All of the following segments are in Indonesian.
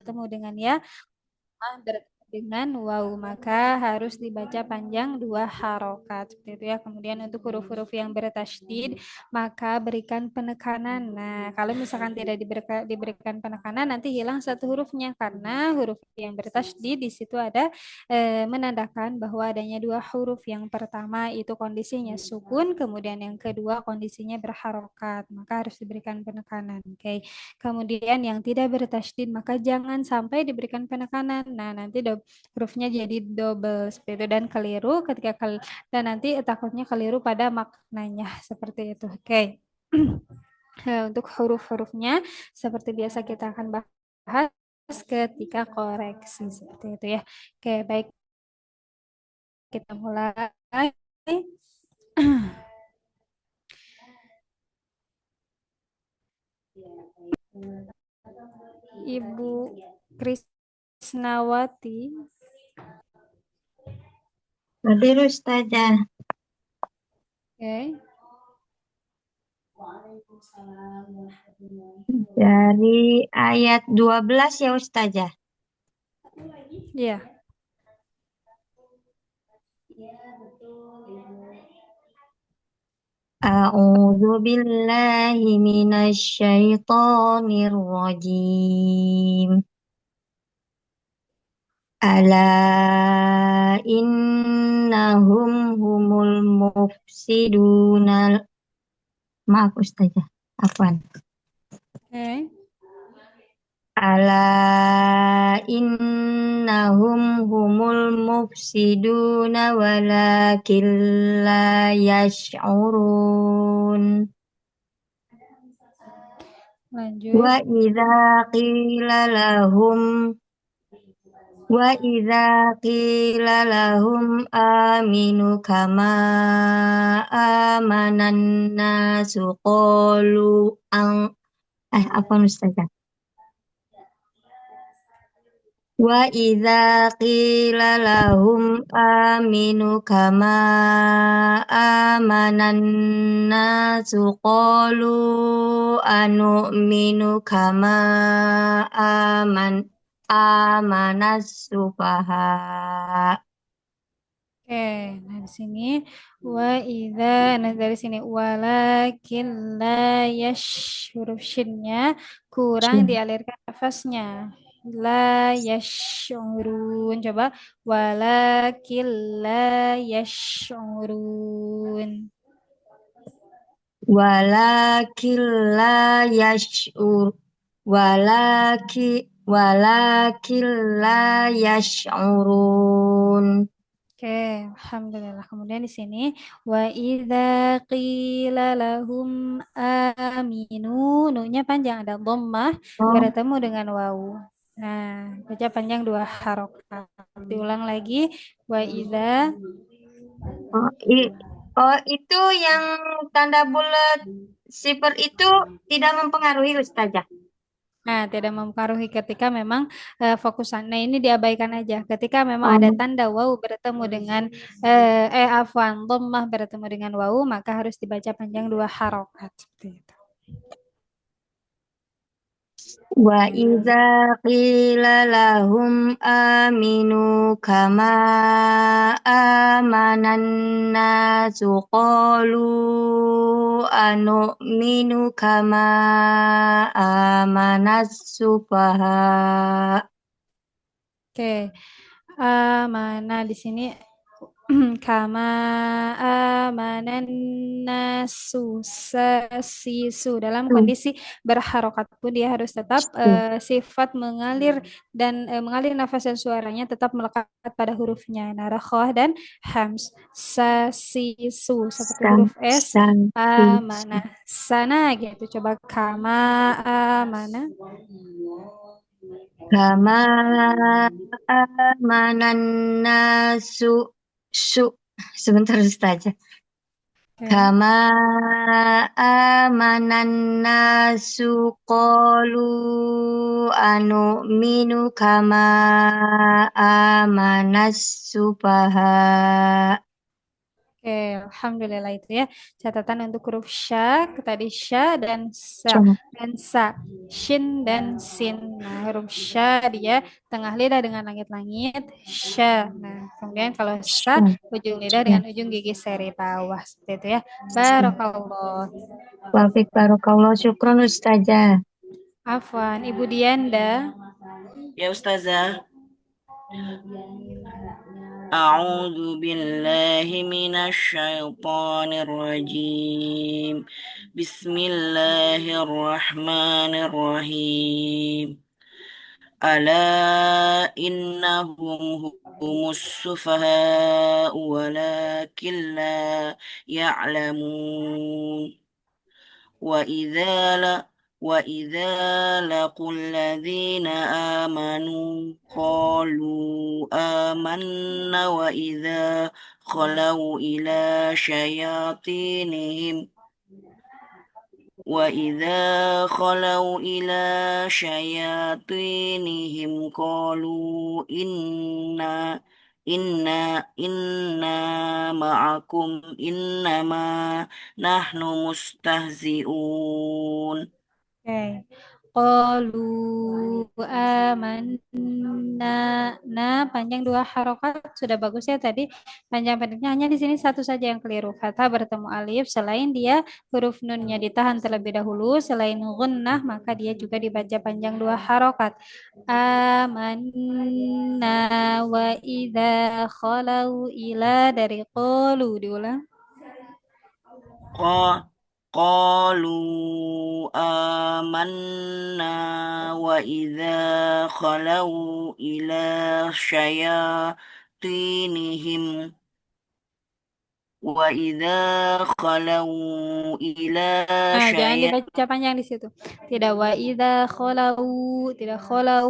bertemu dengan ya, bertemu dengan waw, maka harus dibaca panjang 2 harokat seperti itu ya. Kemudian untuk huruf-huruf yang bertasydid maka berikan penekanan. Nah, kalau misalkan tidak diberikan penekanan nanti hilang satu hurufnya karena huruf yang bertasydid di situ ada menandakan bahwa adanya 2 huruf. Yang pertama itu kondisinya sukun, kemudian yang kedua kondisinya berharokat, maka harus diberikan penekanan. Oke. Kemudian yang tidak bertasydid maka jangan sampai diberikan penekanan. Nah, nanti hurufnya jadi double seperti itu dan keliru dan nanti takutnya keliru pada maknanya seperti itu. Oke. Untuk huruf-hurufnya seperti biasa kita akan bahas ketika koreksi seperti itu ya. Oke, baik, kita mulai. Ibu Krisnawati. Hadir Ustazah. Oke. Dari ayat 12 ya Ustazah. Iya. A'udzu billahi minasy syaithanir rajim. Ala innahum humul mufsiduna. Maaf Ustazah. Afwan. Oke. Ala innahum humul mufsiduna walakin la yash'urun. Lanjut. Wa idza qila lahum Wa idza qila lahum aminu kama amanan nasu qalu apa Ustazah? Wa idza qila lahum aminu kama amanan nasu qalu anu'minu kama amanas sufaha. Oke, nah di sini wa idza, nah dari sini walakin la yash, huruf shinnya kurang dialirkan nafasnya. La yashurun. Coba walakin la yashurun. Walakin la yash'ur walakin la yash'urun. Oke, alhamdulillah. Kemudian di sini wa idza qila lahum aminu, nunya panjang ada dhammah Oh, bertemu dengan wawu. Nah, baca panjang 2 harokat. Diulang lagi wa idza. oh, itu yang tanda bulat sifar itu tidak mempengaruhi Ustazah. Nah, tidak mempengaruhi ketika memang fokusan. Nah, ini diabaikan aja. Ketika memang ada Oh, tanda wawu bertemu dengan afwan dhammah bertemu dengan wawu, maka harus dibaca panjang 2 harokat seperti itu. wa idza qila lahum aminu kama amanan nasu qalu anu'minu kama amanas sufaha. Oke, mana di sini kama amanan nasu sesisu dalam kondisi berharokat pun dia harus tetap sifat mengalir dan mengalir nafas dan suaranya tetap melekat pada hurufnya narakhoh dan hams sesisu seperti huruf S amanah sana gitu. Coba kama amanah. Kama amanan nasu su sebentar Ustazah. Oke. Kama amanan nasu qalu anu'minu kama amanas sufaha. Oke, alhamdulillah itu ya. Catatan untuk huruf sya, tadi sya dan sa. Cuma. Dan sa, shin dan sin. Nah, huruf sya dia tengah lidah dengan langit-langit, sya. Nah, kemudian kalau sa, ujung lidah Ya. dengan ujung gigi seri bawah. Seperti itu ya. Barakallah. Wafik barokallah. Syukron Ustazah. Afwan, Ibu Dianda. Ya Ustazah. أعوذ بالله من الشيطان الرجيم بسم الله الرحمن الرحيم ألا إنهم هم السفهاء ولكن لا يعلمون وإذا ل... وإذا لقوا الذين آمنوا قالوا آمنا وإذا خلوا إلى شياطينهم قالوا إنا معكم إنما نحن مستهزئون. Oke. Qalu amanna. Nah, panjang dua harokat sudah bagus ya tadi. Panjang pendeknya hanya di sini satu saja yang keliru. Kata bertemu alif selain dia huruf nunnya ditahan terlebih dahulu, selain gunnah maka dia juga dibaca panjang dua harokat. Amanna wa idza khalau ila dari qalu diulang. قا- قالوا آمنا وإذا خلوا إلى شياطينهم وإذا خلوا إلى Nah, jangan شياطينهم dibaca panjang di situ. Tidak wa idza khalau, tidak khalau,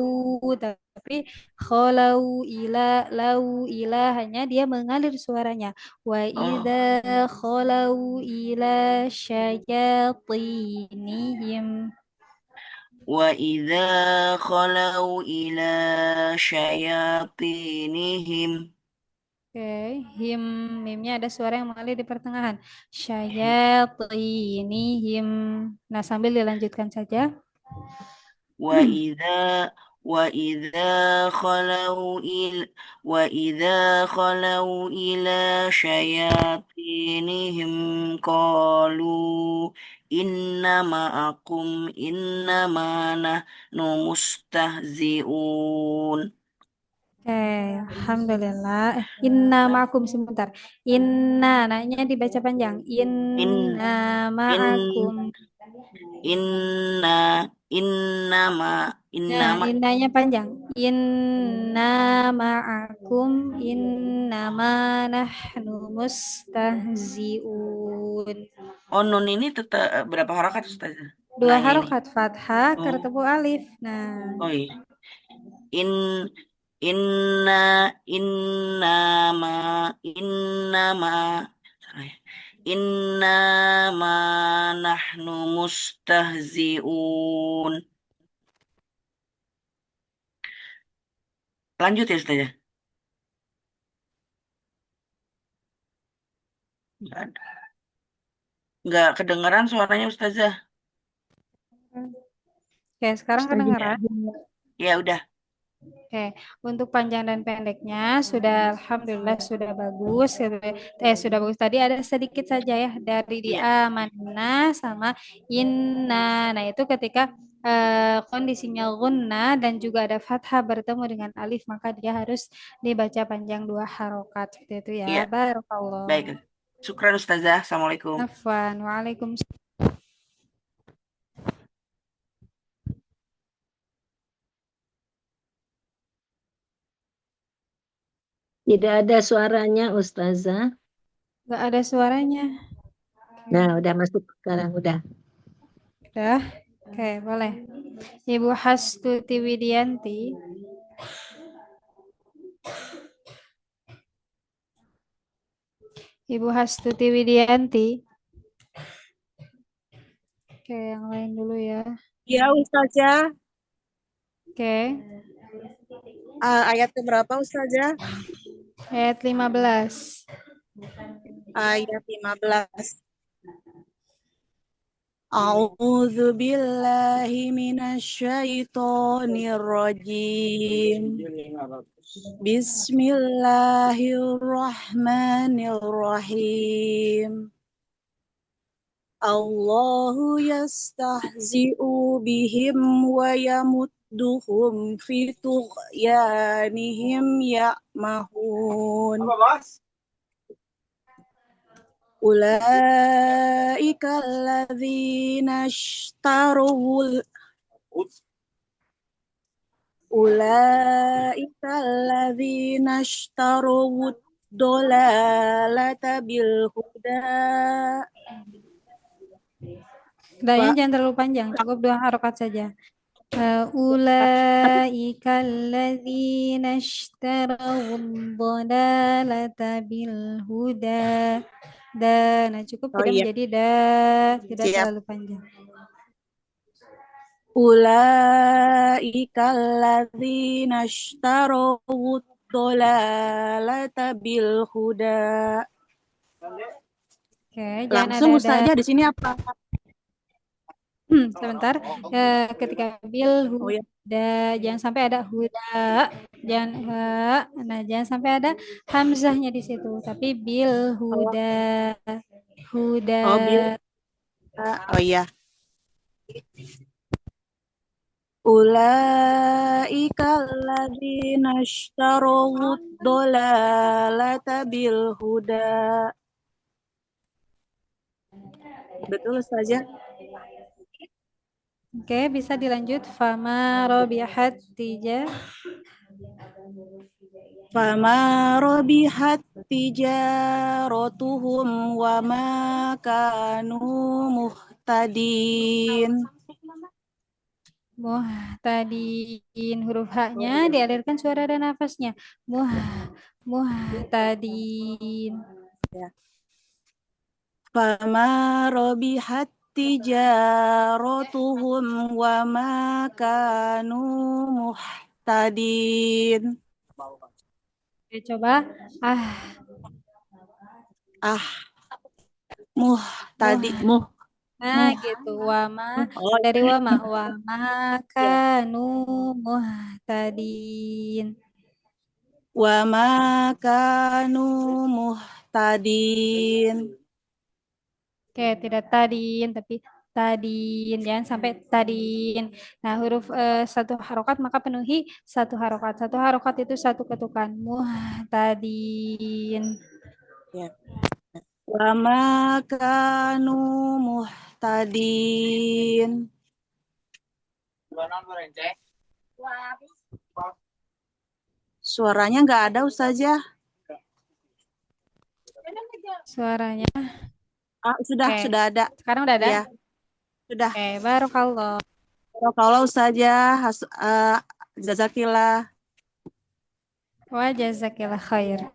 tapi khalau ila lau ila hanya dia mengalir suaranya. Wa idza Oh, khalau ila syayatinihim. وإذا خلوا إلى شياطينهم Oke, him mimnya ada suara yang mengalir di pertengahan. Syayatinihim. Nah, sambil dilanjutkan saja. وإذا وإذا خلوا إلى وإذا خلوا إلى شياطينهم قالوا إن معكم إنما نحن مستهزئون. Oke, alhamdulillah. Inna ma'akum sebentar. Inna, nanya dibaca panjang. إن Inna ma'akum. إن إنا إنما Nah, إنما innanya panjang. Inna ma'akum. Inna ma nahnu mustahzi'un. Oh, nun ini tetap berapa harakat Ustazah? Dua Nah, ini. harokat fathah Oh, ketemu alif. Nah, oh iya. In inna innama innama salah ya. Innama nahnu mustahziun. Lanjut ya Ustazah. Nggak ada. Nggak kedengaran suaranya Ustazah. oke, sekarang Ya, kedengaran. ya udah. Oke, untuk panjang dan pendeknya sudah alhamdulillah sudah bagus gitu ya. Sudah bagus tadi ada sedikit saja ya dari di Iya, amanna sama inna. Nah, itu ketika kondisinya gunna dan juga ada fathah bertemu dengan alif maka dia harus dibaca panjang dua harokat seperti itu ya. iya. Barakallah. Baik. Syukran Ustazah. Assalamualaikum. Afwan. Waalaikumsalam. Tidak ada suaranya, Ustazah. Gak ada suaranya. Nah, udah masuk sekarang, udah. Udah. Oke, boleh. Ibu Hastuti Widianti. Ibu Hastuti Widianti. Oke, yang lain dulu ya. Ya, Ustazah. Oke, Ayat berapa, Ustazah? ayat 15. ayat 15. A'udzu billahi minasyaitonir rajim. Bismillahirrahmanirrahim. Allahu yastahzi'u bihim wa yamudduhum fi tughyanihim ya'mahun. Ulaika alladzina ishtarawul Ulaika alladzina ishtarawud dolalata bil huda. Dayanya jangan terlalu panjang, cukup 2 harokat saja. Ulaika alladzina ishtarawud dhalalata bil huda. Nah cukup Oh tidak iya, menjadi tidak siap. terlalu panjang. Ulaika alladzina ishtarawud dolalata bil huda. Oke, jangan Langsung ada Ustazah di sini apa? sebentar. Ketika bil Oh ya. huda, jangan sampai ada huda, jangan sampai ada hamzahnya di situ, tapi bil huda, Oh bil. Oh iya. Ulaika alladzina ishtarawud dolalata bil huda. Betul Ustazah? Oke, bisa dilanjut. Fama robihat Fama robihat tijaratuhum wa ma kanu muhtadin. muhtadin, huruf H-nya dialirkan suara dan nafasnya. Muhtadin. Ya. Fama robihat tijaratuhum wa ma kanu muhtadin. Oke, coba. Nah, gitu. Dari wama kanu muhtadin. Wa ma kanu muhtadin. Oke, tidak tadin, tapi tadin, jangan sampai tadin. Nah, huruf satu harokat maka penuhi satu harokat. Satu harokat itu satu ketukan. Muhtadin. Ya. Wa ma kanu muhtadin. Suaranya nggak ada Ustazah. Suaranya. Sudah ada. Sekarang udah ada? Ya. Sudah. Oke, barakallah. Barakallah Ustazah. Jazakillah. Wa jazakillah khair.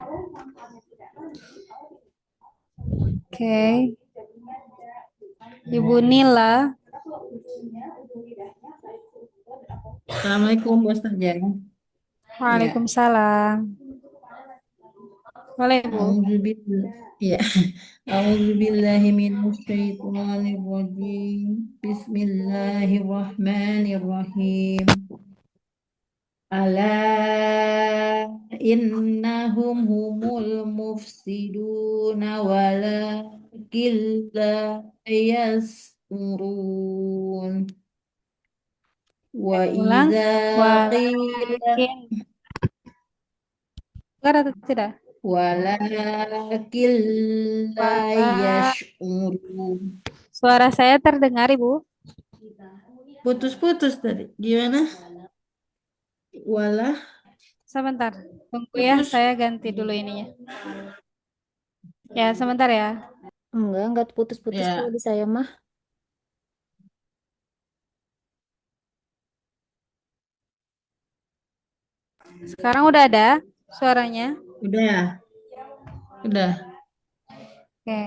Oke. Ibu Nila. Assalamualaikum Ustazah. Waalaikumsalam. Boleh, Bu. A'udzubillahi minasyaitonirrajim. Bismillahirrahmanirrahim. Ala innahum humul mufsiduna walakin la yas'urun. Wa Ulang. idza qila Dengar atau tidak? walakin la yash'urun. Suara saya terdengar, Ibu? Putus-putus tadi. Gimana? Sebentar. Tunggu ya, saya ganti dulu ininya. Ya, sebentar ya. Enggak putus-putus Ya. kalau di saya mah. Sekarang udah ada suaranya? Udah. Oke.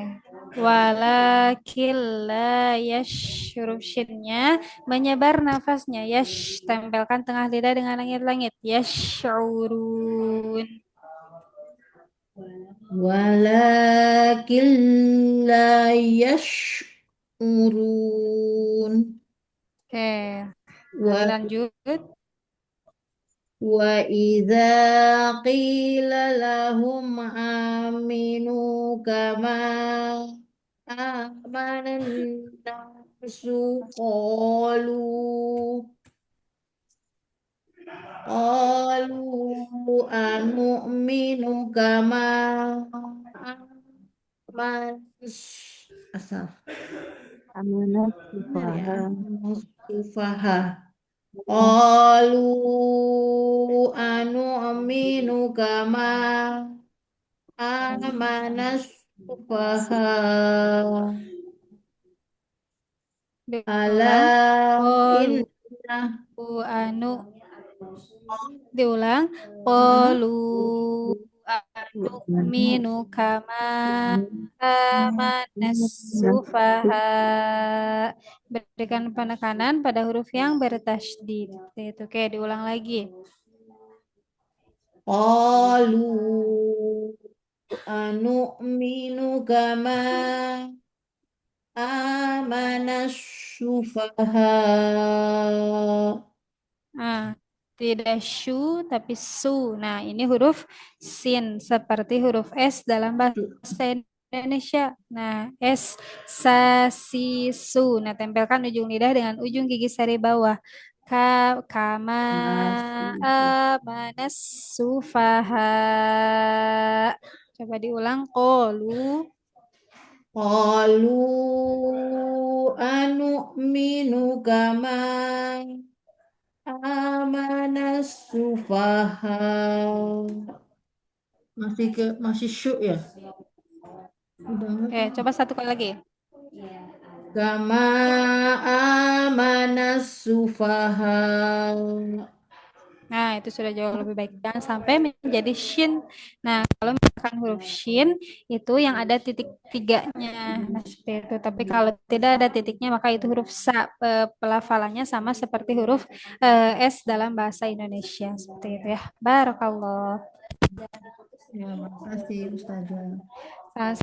Walakil la yash, huruf shinnya menyebar nafasnya. Yash, tempelkan tengah lidah dengan langit-langit. Yash'urun. walakin la yash'urun. Oke, Wa lanjut. wa idza qila lahum aminu kama amanan nasu qalu anu'minu kama amas asal Amanat benar ya sufaha. sufaha qalu anu'minu kama amanas sufaha ala Diulang. Qalu inna anu diulang. uh-uh. Qalu anu minu kama amanas sufaha. Berikan penekanan pada huruf yang bertasydid. Itu. Oke, diulang lagi. Qalu anu'minu kama amanas sufaha. Ah, tidak syu tapi su. Nah, ini huruf sin seperti huruf S dalam bahasa Indonesia. Nah, S, sa, si, su. Nah, tempelkan ujung lidah dengan ujung gigi sari bawah. Kama, manas, sufaha. Coba diulang. Kolu. Qalu anu'minu kama amanas sufaha. Masih syuk ya? Udah Oke, coba satu kali lagi. kama amanas sufaha. Nah, itu sudah jauh lebih baik. Jangan sampai menjadi shin. Nah, kalau misalkan huruf shin, itu yang ada titik tiganya. Nah, seperti itu. Tapi kalau tidak ada titiknya, maka itu huruf sa. Pelafalannya sama seperti huruf S dalam bahasa Indonesia. Seperti itu ya. Barakallah. Ya, makasih Ustazah. Nah,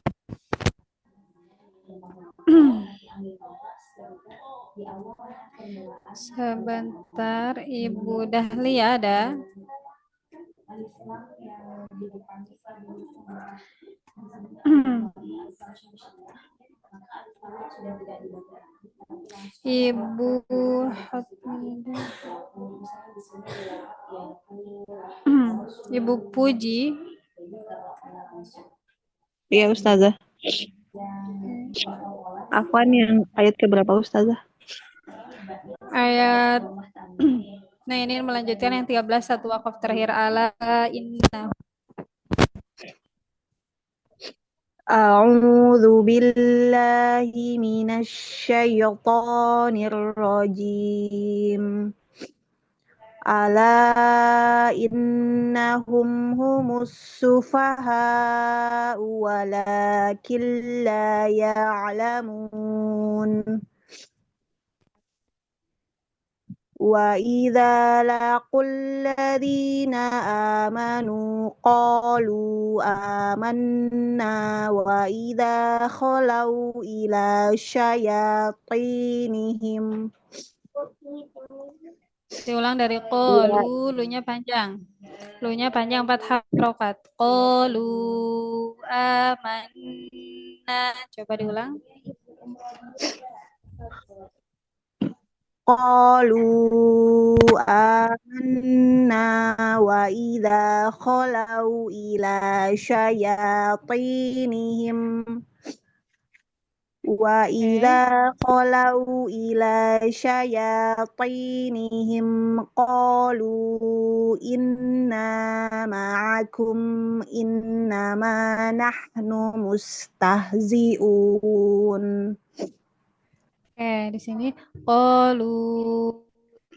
sebentar, Ibu Dahlia ada. Ibu Hatmidah. Ibu Puji. Iya Ustazah. Afwan yang ayat keberapa Ustazah? Ayat nah ini melanjutkan yang 13 satu wakaf terakhir ala inna. A'udzu billahi minasyaitonir rajim. Ala innahum humus sufaha walakin la ya'lamun. Wa idza laqul ladzina amanu qalu amanna wa idza khalau ila syayatinihim. Diulang dari qalu, lu-nya panjang. Lu-nya panjang 4 harokat. Qalu amanna. Coba diulang. Qalu amanna wa idza khalau ila syayatinihim wa idza khalau ila syayatinihim qalu inna ma'akum innama nahnu mustahzi'un. Di sini qalu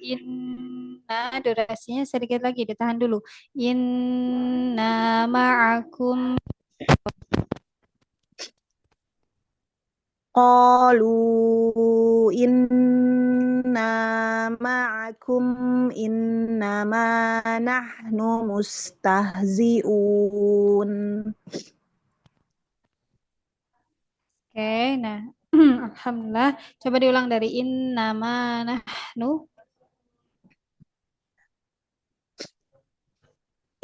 inna, durasinya sedikit lagi, ditahan dulu. Inna ma'akum. qalu inna ma'akum innama nahnu mustahzi'un. Oke, nah, alhamdulillah. Coba diulang dari innama nahnu.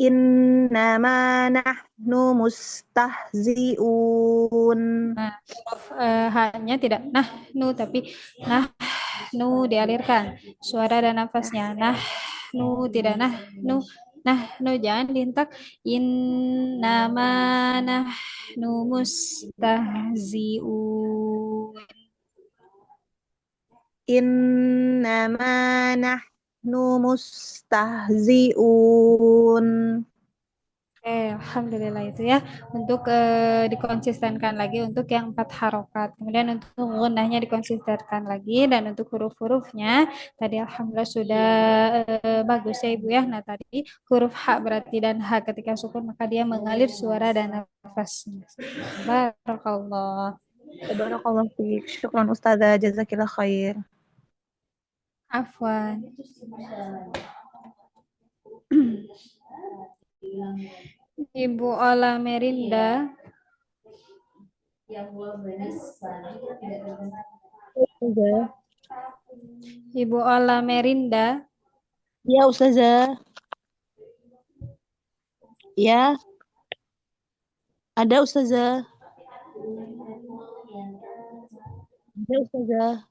Innama nahnu mustahzi'un. Nah, huruf hanya tidak nahnu tapi nahnu dialirkan. Suara dan nafasnya nahnu tidak nahnu. Nahnu jangan dihentak. Innama nahnu mustahzi'un. Innama nahnu mustahzi'un. Alhamdulillah itu ya. Untuk dikonsistenkan lagi untuk yang 4 harokat. Kemudian untuk gunahnya dikonsistenkan lagi dan untuk huruf-hurufnya tadi alhamdulillah sudah bagus ya Ibu ya. Nah tadi huruf H berarti dan H ketika sukun maka dia mengalir suara dan nafasnya. Barakallah. Barakallahu fiik. Syukran Ustazah, jazakillah khair. Afwan. Ibu Ola Merinda. Ibu Ola Merinda. Ya Ustazah. Ya. Ada Ustazah. Ada Ustazah.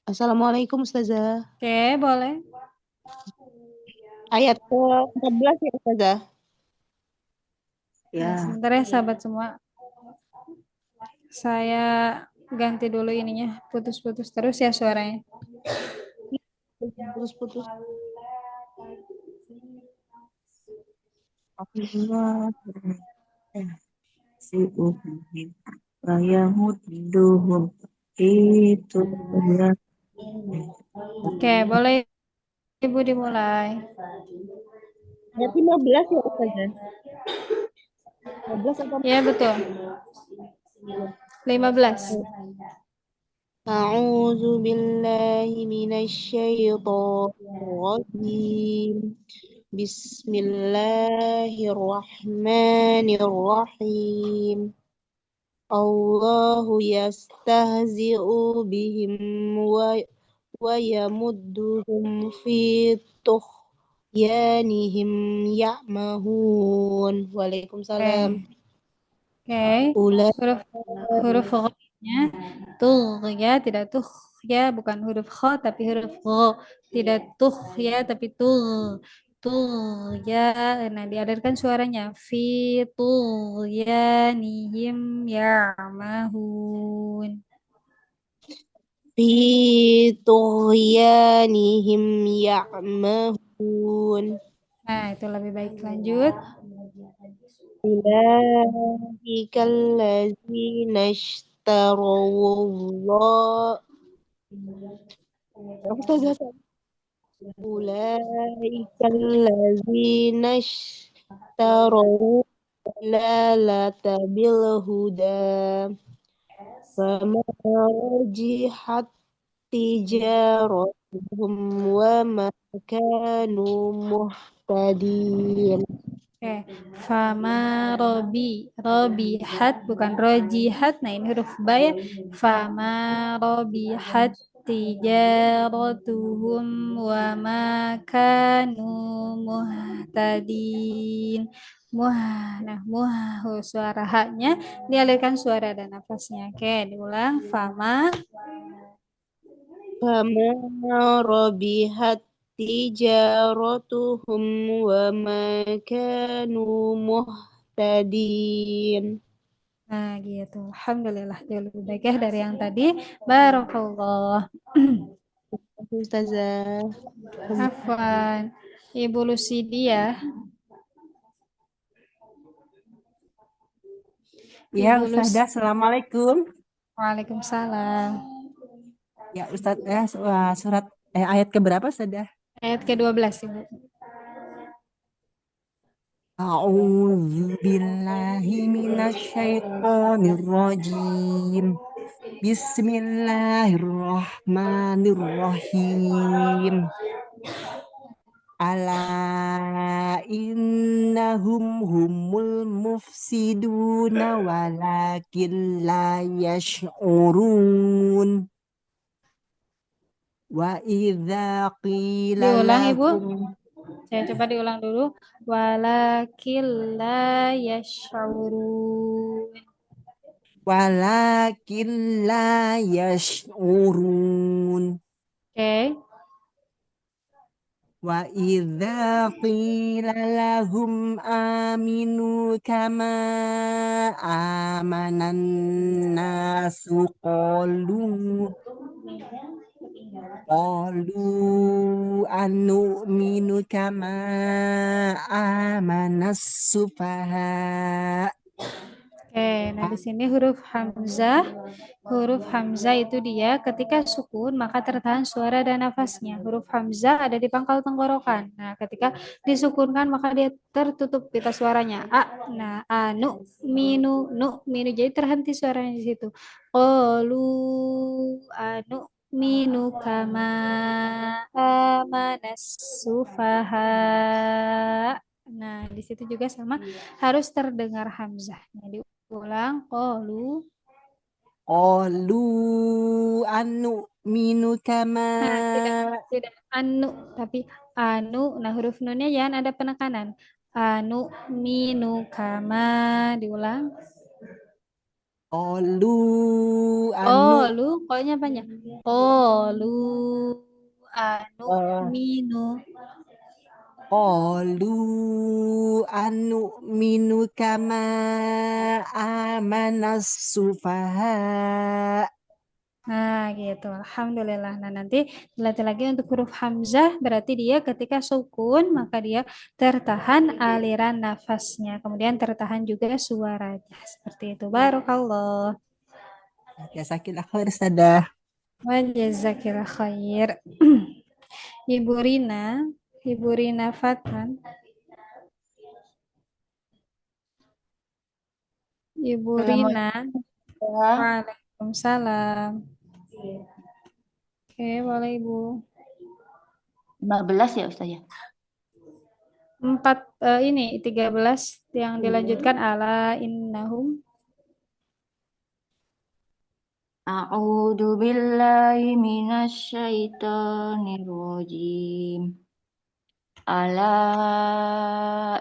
Assalamualaikum Ustazah. Oke, boleh. Ayat ke-14 ya Ustazah. Ya. Sebentar ya sahabat semua. Saya ganti dulu ininya. Putus-putus terus ya suaranya. Putus-putus. Oke, boleh Ibu dimulai. Ayat 15 ya Ustazah. 15 atau Ya, betul. 15. A'udzu billahi minasyaitonir rajim. Bismillahirrahmanirrahim. Allahu yastahzi'u bihim wa yamudduhum fi tughyanihim ya'mahun. Waalaikumsalam. Oke. Ulai Huruf gha-nya tuh ya, tidak tuh ya, bukan huruf kha tapi huruf gha. Tidak tuh ya tapi tuh ya. Nah, dialirkan suaranya fi tughyanihim ya'mahun. fi tughyanihim ya'mahun. Nah, itu lebih baik. Lanjut. Ulaika allazina ishtarawullah. Ulaika allazina ishtarawu lalata bil huda. Fama rajihat tijaratuhum wa ma kanu muhtadin. Oke, fama robihat bukan rojihat. Nah ini huruf ba ya. Fama robihat tijaratuhum wa ma kanu muhtadin. Suara haknya dialirkan suara dan nafasnya. Oke, diulang. Fama rabihat tijaratuhum wa ma kanu muhtadin. Nah, gitu. Alhamdulillah dia lebih baik ya dari yang tadi. Barakallah. Ustazah. Afwan. Ibu Lucidia. Ya, Ibu Ustazah, Assalamualaikum. Waalaikumsalam. Ya, Ustazah, surat ayat keberapa, Ustazah? Ayat ke-12, Ibu. A'udzu billahi minasyaitonir rajim. Bismillahirrahmanirrahim. Ala innahum humul mufsiduna walakin la yash'urun. Wa idza qila Diulang, Ibu. lahum Saya coba diulang dulu. Walakil la yash'urun. walakin la yash'urun. Oke. Wa idza qila lahum aminu kama amanan nasu qalu anu'minu kama amanas sufaha. Oke, nah di sini huruf hamzah itu dia ketika sukun maka tertahan suara dan nafasnya. Huruf hamzah ada di pangkal tenggorokan. Nah, ketika disukunkan maka dia tertutup pita suaranya. A, nah, anu, minu, nu, minu. Jadi terhenti suaranya di situ. Qalu anu minu kama amanas sufaha. Nah, di situ juga sama harus terdengar hamzahnya. Diulang, qalu. Qalu anu'minu kama Nah, tidak anu, tapi anu. Nah, huruf nunnya jangan ada penekanan. Anu minu kama. Diulang. qalu anu Oh, lu koknya banyak. Oh, lu anu oh, minu. qalu anu'minu kama amanas sufaha. Nah, gitu. Alhamdulillah. Nah, nanti dilatih lagi untuk huruf hamzah, berarti dia ketika sukun, maka dia tertahan aliran nafasnya. Kemudian tertahan juga suaranya. Seperti itu. Barakallah. Jazakillah khair Ustazah. Wa jazakillah khair. Ibu Rina Fatan. Ibu Rina. Waalaikumsalam. Oke, boleh Ibu. 15 ya Ustaz ya? 13 yang dilanjutkan ala innahum. A'udzu billahi minasy syaithanir rajim. Ala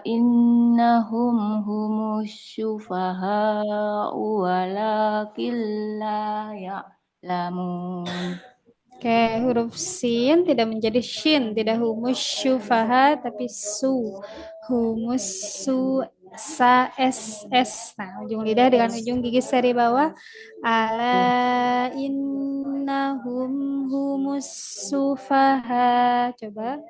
innahum humus syufaha'u walakin la ya'lamun. Oke, huruf sin tidak menjadi shin, tidak humus syufaha tapi humus sa s. Nah, ujung lidah dengan ujung gigi seri bawah. Ala innahum humus sufaha. Coba.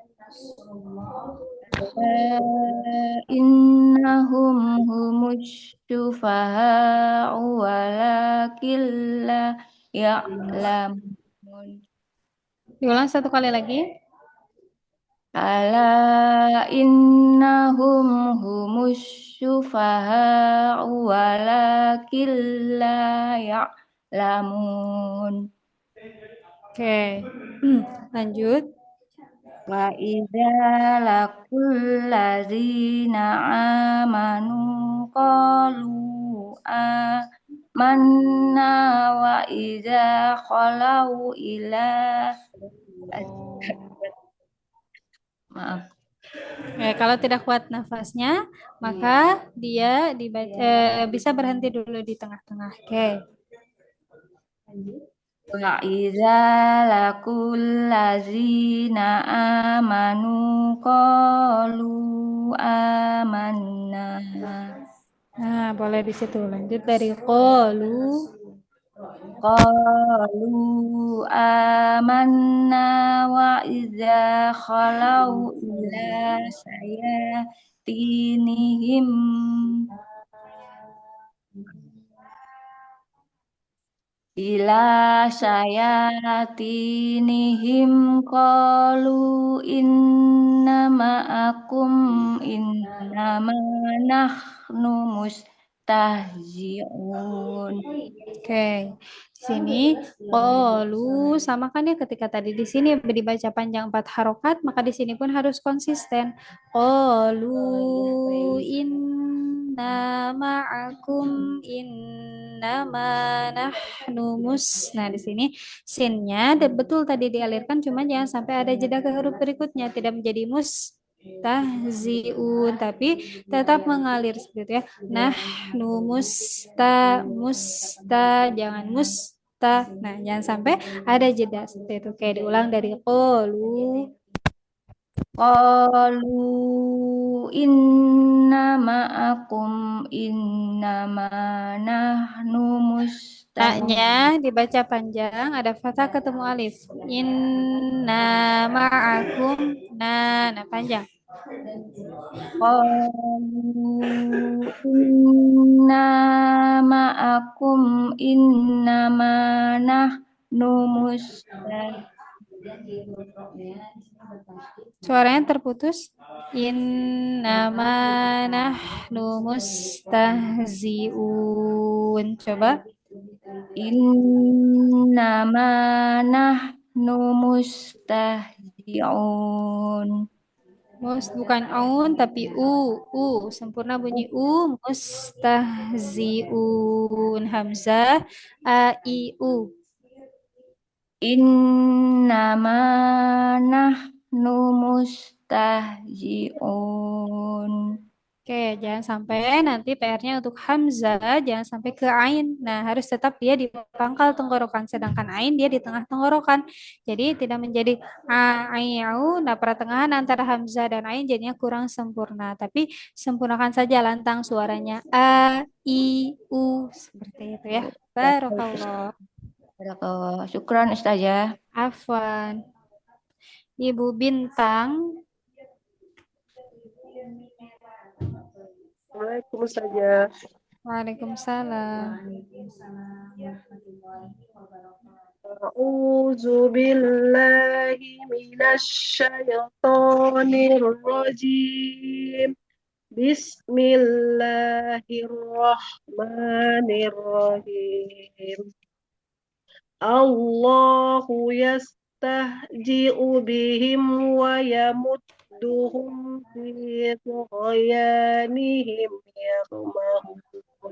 Innahum humus syufaha'u walakin la ya'lamun. Diulang satu kali lagi. Ala innahum humus syufaha'u walakin la ya'lamun. Oke. Lanjut. Wa idza laqul ladzina amanu qalu amanna wa idza khalau ila maaf. Kalau tidak kuat nafasnya, maka dia bisa berhenti dulu di tengah-tengah. Oke. Wa idza laqul ladzina amanu qalu amanna. Nah, boleh di situ. Lanjut dari qalu. Qalu amanna wa idza khalau sayatinihim ila sayatinihim qalu inna ma'akum innama nahnu mustahzi'un. Oke, di sini qalu sama kan ya ketika tadi di sini dibaca panjang 4 harokat, maka di sini pun harus konsisten. Qalu inna ma'akum innama nahnu Nah, di sini sinnya betul tadi dialirkan, cuma jangan sampai ada jeda ke huruf berikutnya, tidak menjadi tahziun, tapi tetap mengalir seperti itu ya. Nahnu musta jangan musta. Nah, jangan sampai ada jeda seperti itu. Kayak diulang dari qalu. Qalu inna ma'akum innama nahnu Taknya dibaca panjang, ada fathah ketemu alif. Inna ma'akum. Nah panjang. Qalu inna ma'akum innama nahnu Suaranya terputus. Innama nahnu mustahziun. Coba. innama nahnu mustahzi'un. Bukan aun tapi sempurna bunyi mustahziun, hamzah a i u. Innama nahnu mustahzi'un. Oke, jangan sampai nanti PR-nya untuk hamzah jangan sampai ke ain. Nah, harus tetap dia di pangkal tenggorokan, sedangkan ain dia di tengah tenggorokan. Jadi tidak menjadi au. Nah, pertengahan antara hamzah dan ain jadinya kurang sempurna. Tapi sempurnakan saja lantang suaranya a i u seperti itu ya. Barakallah. Barakallah. Syukran Ustazah. Afwan. Ibu Bintang. Waalaikumsalam. Waalaikumsalam. A'udzu billahi minasyaitonir rajim. Bismillahirrahmanirrahim. Allahu yastahzi'u bihim wa yamudduhum fi tughyanihim ya'mahun.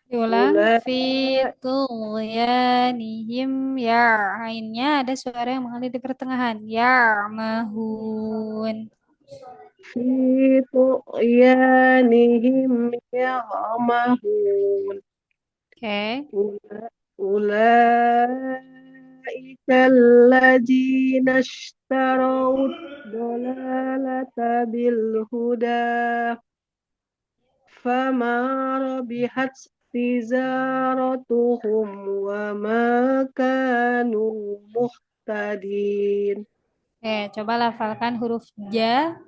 Diulang. Fi tughyanihim ya. Ainnya ada suara yang mengalir di pertengahan. Ya mahun. Fi tughyanihim ya'mahun. Oke. Ulaika alladzina ishtarawud dalalata bil huda fama rabihat tijaratuhum wa ma kanu muhtadin. Oke, coba lafalkan huruf ja.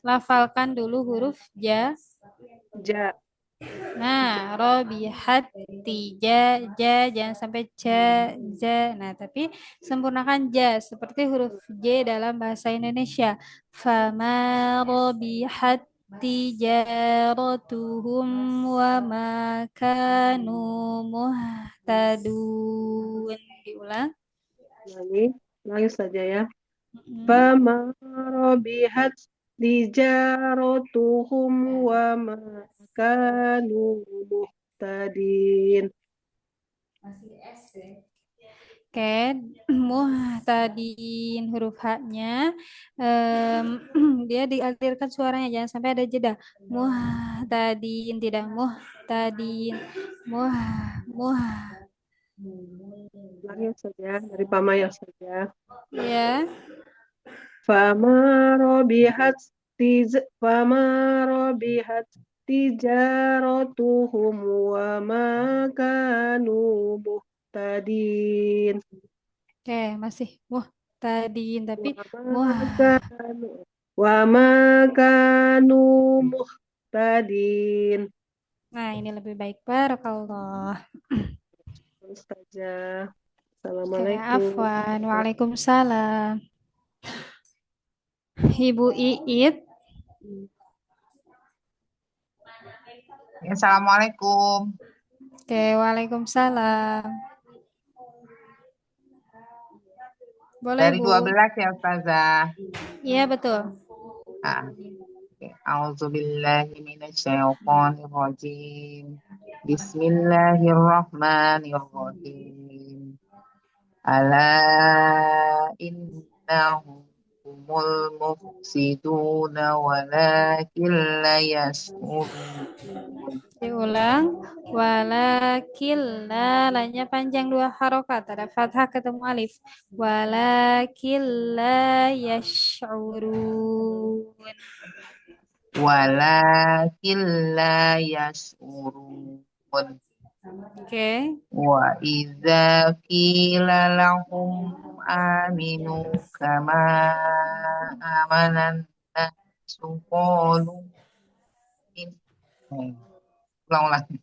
Lafalkan dulu huruf ja. Ja. Nah, robihat ja jangan sampai ja. Nah, tapi sempurnakan ja seperti huruf J dalam bahasa Indonesia. Fama robihat tijaratuhum wa ma kanu muhtadun. Diulang. Ulangi saja ya. Fama robihat tijaratuhum wa ma kanu muhtadin. Oke, muhtadin huruf H-nya dia dialirkan suaranya jangan sampai ada jeda. Muhtadin tidak muhtadin. Ulangi saja dari Pamaya saja. Ya. Fama robihat tijaratuhum wa ma kanu muhtadin. Oke, masih muhtadin tapi wa ma kanu muhtadin. Nah, ini lebih baik. Barakallah. Ustazah. Oke, Assalamualaikum. afwan. Waalaikumsalam. Ibu Iit. Assalamualaikum. Oke, waalaikumsalam. Boleh, Dari Bu. 12 ya Ustazah. Iya, betul. Ah, oke. A'udzubillahi minasyaitonirrajim. Bismillahirrahmanirrahim. Ala innahum humul mufsiduna walakin la yash'urun. Diulang. Walakin la, lanya panjang 2 harokat. Ada fathah ketemu alif. Walakin la yash'urun. Walakin la yash'urun. Oke. Wa idza qila lahum aminu kama amanan nasu qalu ulang lagi.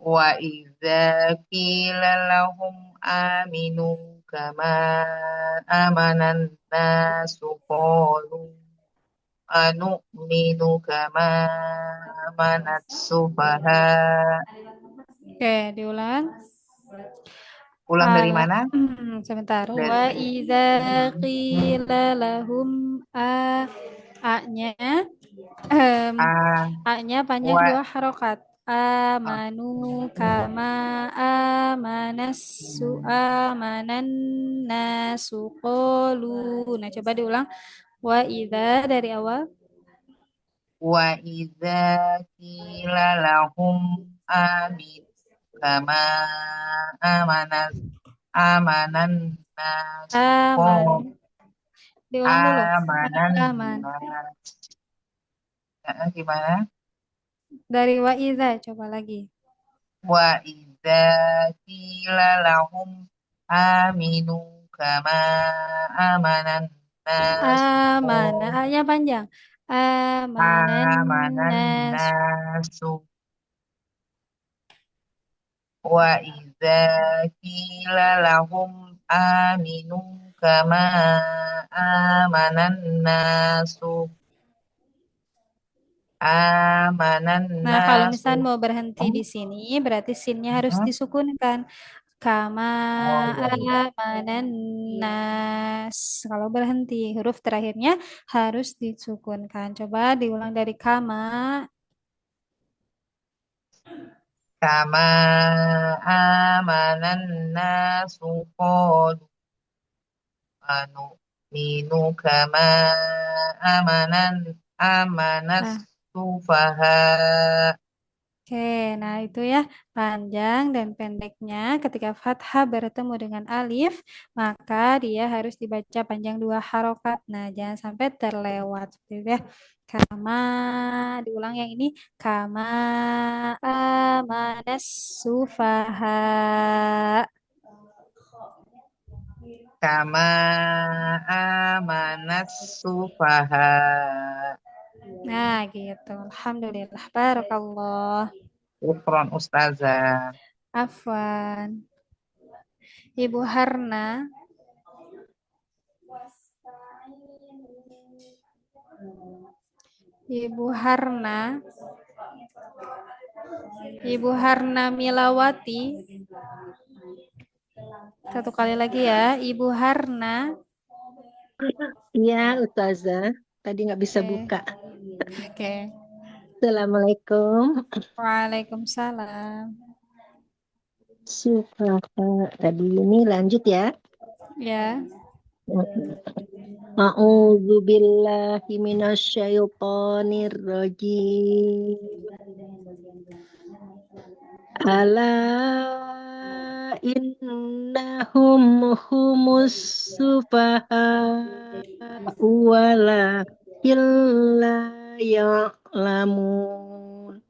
Wa idza qila lahum aminu kama amanan nasu qalu anu'minu kama amanat sufaha. Oke, diulang. Ulang dari mana? Sebentar. Dari Wa idza qila lahum a-nya a a-nya panjang wa 2 harokat. Amanu kama amanan nasu qalu. Nah, coba diulang. Wa idza dari awal. wa idza qila lahum amin kama amanan nasu Aman. Diulang dulu. amanan Aman. gimana? Dari wa idza coba lagi. Wa idza qila lahum aminu kama amanan nasu Amanah. A-nya panjang. amanan Nas. nasu wa idza qila lahum aminu kama amanan nasu Nah, kalau nasu. misalnya mau berhenti di sini, berarti sinnya harus disukunkan. Kama Oh iya, iya. amanan nas. Kalau berhenti, huruf terakhirnya harus disukunkan. Coba diulang dari kama. Kama amanan nasu qalu minu kama amanat Nah, sufaha. oke, nah itu ya panjang dan pendeknya ketika fathah bertemu dengan alif, maka dia harus dibaca panjang 2 harokat. Nah, jangan sampai terlewat seperti itu ya. Kama, diulang yang ini. Kama amanas sufaha. Kama amanat sufaha. Nah, gitu. Alhamdulillah. Barakallah. Syukron Ustazah. Afwan. Ibu Harna. Ibu Harna. Ibu Harna Milawati. Satu kali lagi ya. Ibu Harna. Iya, Ustazah. Tadi nggak bisa Oke. buka. Oke. Assalamualaikum. Waalaikumsalam. Sufaha. Tadi ini lanjut ya. Ya. A'udzu billahi minasyaitonir rajim. Ala innahum humus sufaha wala illa ya'lamun.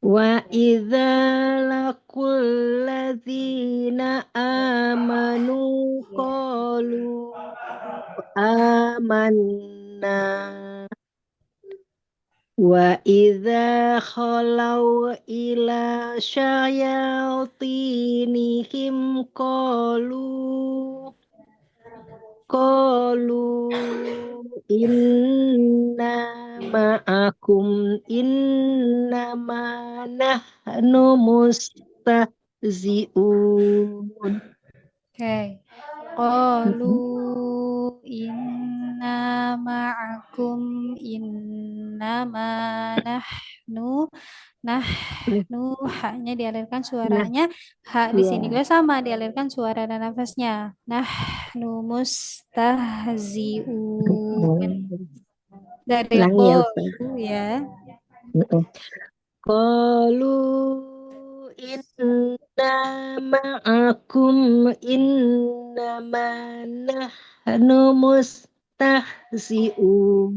Wa idza laqul ladzina amanu qalu amanna wa idza khalau ila syayatinihim qalu qalu inna innama nahnu mustahzi'un. Oke. Qalu inna ma'akum innama nahnu haknya dialirkan Nah, suaranya, hak di sini ya. juga sama dialirkan suara dan nafasnya. Nahnu mustahzi'un. Dari Ulangi ya, Ustaz. qalu ya. Qalu inna ma'akum innama nahnu mustahzi'un.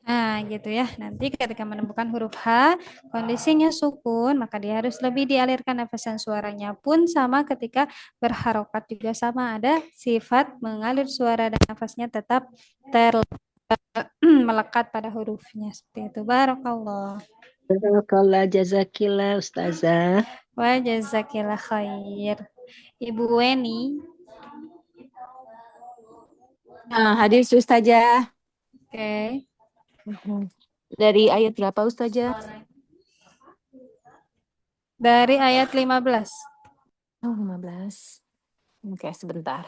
Nah, gitu ya. Nanti ketika menemukan huruf H, kondisinya sukun, maka dia harus lebih dialirkan nafasan suaranya pun sama ketika berharokat juga sama. Ada sifat mengalir suara dan nafasnya tetap melekat pada hurufnya. Seperti itu. Barakallah. Barakallah jazakillah Ustazah. Wa jazakillah khair. Ibu Weni. Hadir Ustazah. Oke. Dari ayat berapa Ustazah? Dari ayat 15. Oh, 15. Oke, sebentar.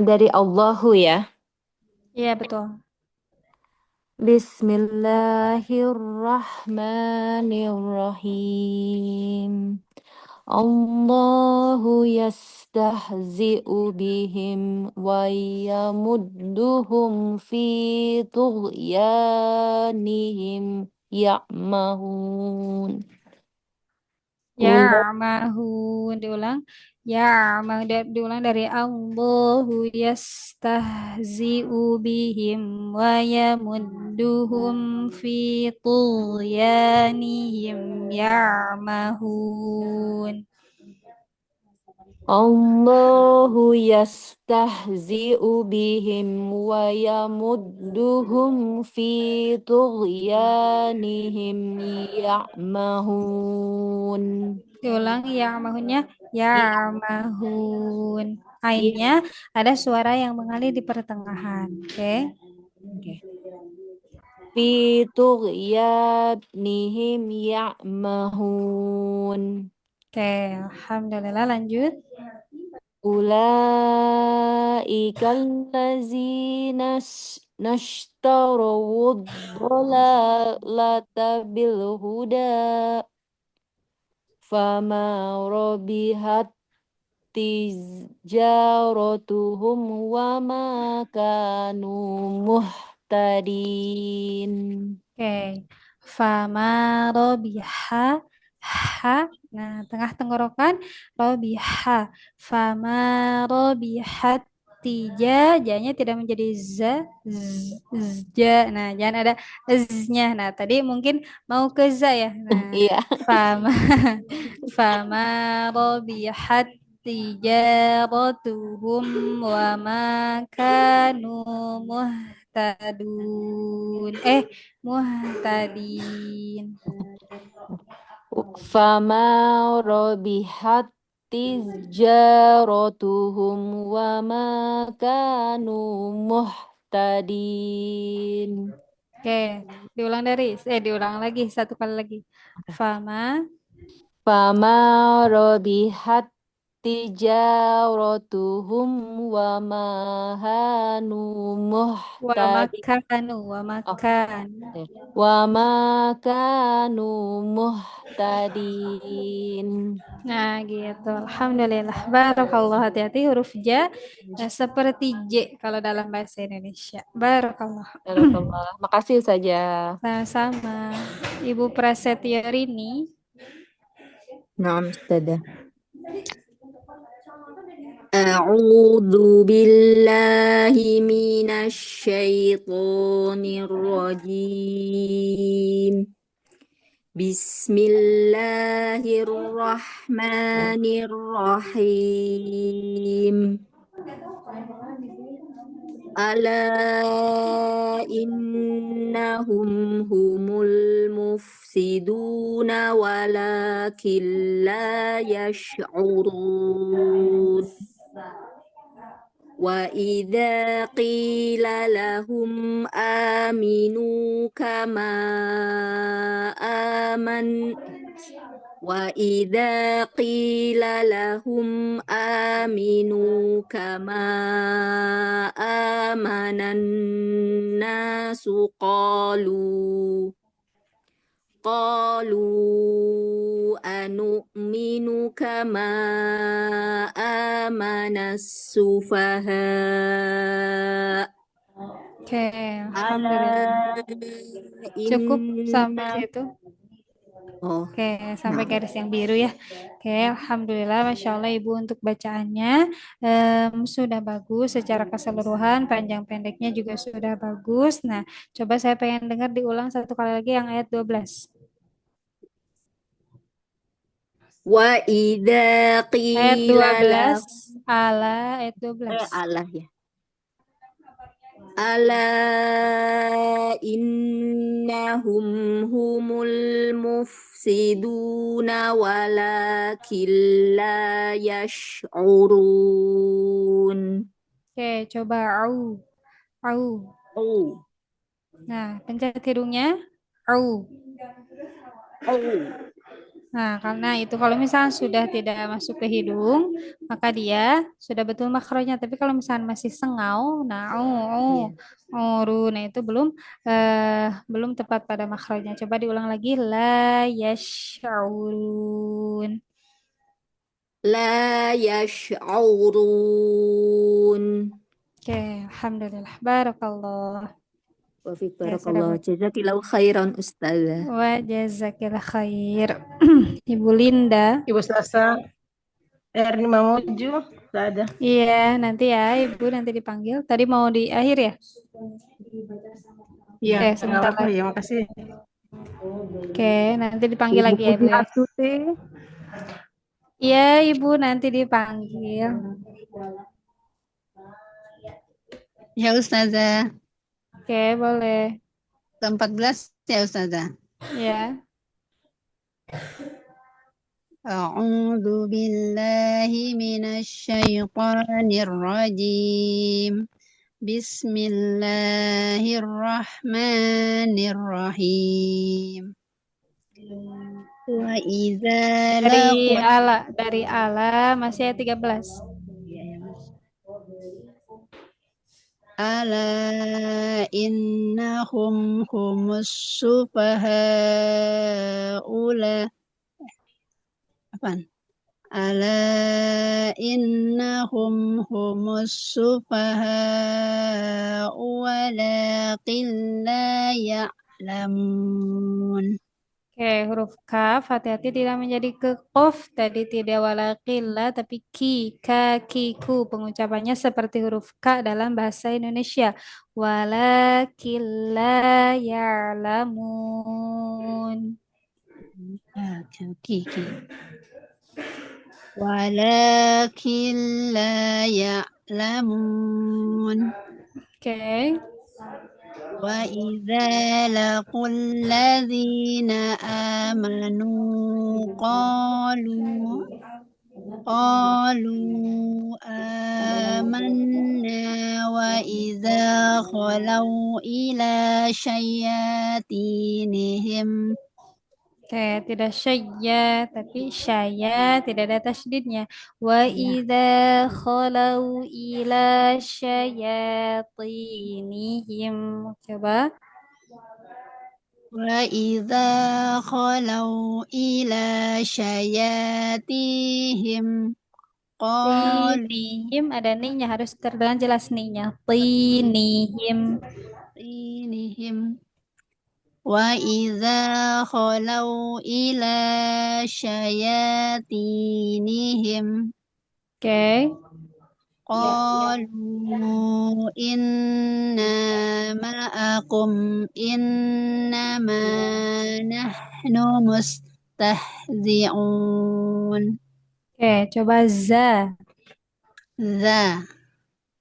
Dari Allahu ya. Iya, betul. Bismillahirrahmanirrahim. Allahu yastahzi'u bihim wa yamudduhum fi tughyanihim ya'mahun. Ya'mahun. Diulang. Diulang dari Allahu yastahzi'u bihim wa yamudduhum fi tughyanihim ya'mahun. Allahu yastahzi'u bihim wa yamudduhum fi tughyanihim ya'mahun. Diulang ya'mahunnya ya'mahun. Ainnya ada suara yang mengalir di pertengahan. Oke. Fi tughyanihim ya'mahun. Oke, alhamdulillah lanjut. Ulaikal ladzina nashtaru dhalaalata bil huda fama rabihat tijaratuhum wa ma kanu muhtadin. Oke. Fama robiha ha. Nah, tengah tenggorokan robiha. Fama robihat janya tidak menjadi ja. Nah, jangan ada z-nya. Nah, tadi mungkin mau ke za ya. Nah, Iya. fama robihat tijaratuhum wa ma kanu muhtadin. Fama rabihat tijaratuhum wa ma kanu muhtadin. Oke, diulang lagi satu kali lagi. Fama rabihat tijaratuhum wa ma kanu muhtadin. Wa ma kanu muhtadin. Nah, gitu. Alhamdulillah. Barakallah. Hati-hati huruf J seperti J kalau dalam bahasa Indonesia. Barakallah. Barakallah. Makasih saja. Sama-sama. Ibu Prasetyo Rini. Naam, Ustazah. A'udzu billahi minasy syaithanir rajim. Bismillahirrahmanirrahim. ألا إنهم هم المفسدون ولكن لا يشعرون وإذا قيل لهم آمنوا كما آمن وإذا قيل لهم آمنوا كما آمن الناس قالوا أنؤمن كما آمن السفهاء Oke, ألا alhamdulillah. Cukup sampai إن situ. Oh, Oke, sampai nah. garis yang biru ya. Oke, alhamdulillah, masya Allah Ibu untuk bacaannya sudah bagus secara keseluruhan, panjang pendeknya juga sudah bagus. Nah, coba saya pengen dengar diulang satu kali lagi yang ayat 12. وإذا Ayat قيل 12, له ayat 12. Allah ya. Ala innahum humul mufsiduna walakin la yash'urun. Oke, coba au. Oh. Nah, pencet hidungnya. Au. Nah, karena itu kalau misalnya sudah tidak masuk ke hidung, maka dia sudah betul makrojnya. Tapi kalau misalnya masih sengau, nah, ru, nah itu belum tepat pada makrojnya. Coba diulang lagi, la yash'urun. La yash'urun. Oke, alhamdulillah. Barakallah. Wafik Ya, barakallah. Jazakillahu khairan ustazah. Wa jazakillah khair. Ibu Linda. Ibu Sasa, Erni Mamuju, nggak ada. Iya, nanti ya Ibu nanti dipanggil. Tadi mau di akhir ya? Iya, Oke, sebentar apa lagi. ya, makasih. Oke, nanti dipanggil lagi ya Ibu ya. Iya, Ibu nanti dipanggil. Ya Ustazah, Oke, boleh. ke-14 ya Ustazah. Ya. A'udzu billahi minasyaitonir rajim. Bismillahirrahmanirrahim. Wa idza Dari ala masih ayat 13. Ala innahum humus sufaha'ula apaan? Ala innahum humus sufaha'u walakin la ya'lamun. Oke, huruf kaf hati-hati tidak menjadi ke qaf, tadi tidak walakilla tapi ki, ka, kiku. Pengucapannya seperti huruf K dalam bahasa Indonesia. Walakilla ya'lamun. Walakin la ya'lamun. Oke. Wa idza laqul ladzina amanu qalu amanna wa idza khalau ila syayatinihim. Oke, tidak syaya, tapi syaya, tidak ada tasydidnya. Wa idza khalau ila syayatinihim. Coba. Wa idza khalau ila syayatihim Tinihim ada ni-nya harus terdengar jelas ni-nya. Tinihim. Wa idza khalau ila syayatinihim. Oke. Qalu inna ma'akum innama nahnu mustahzi'un. Oke, coba za.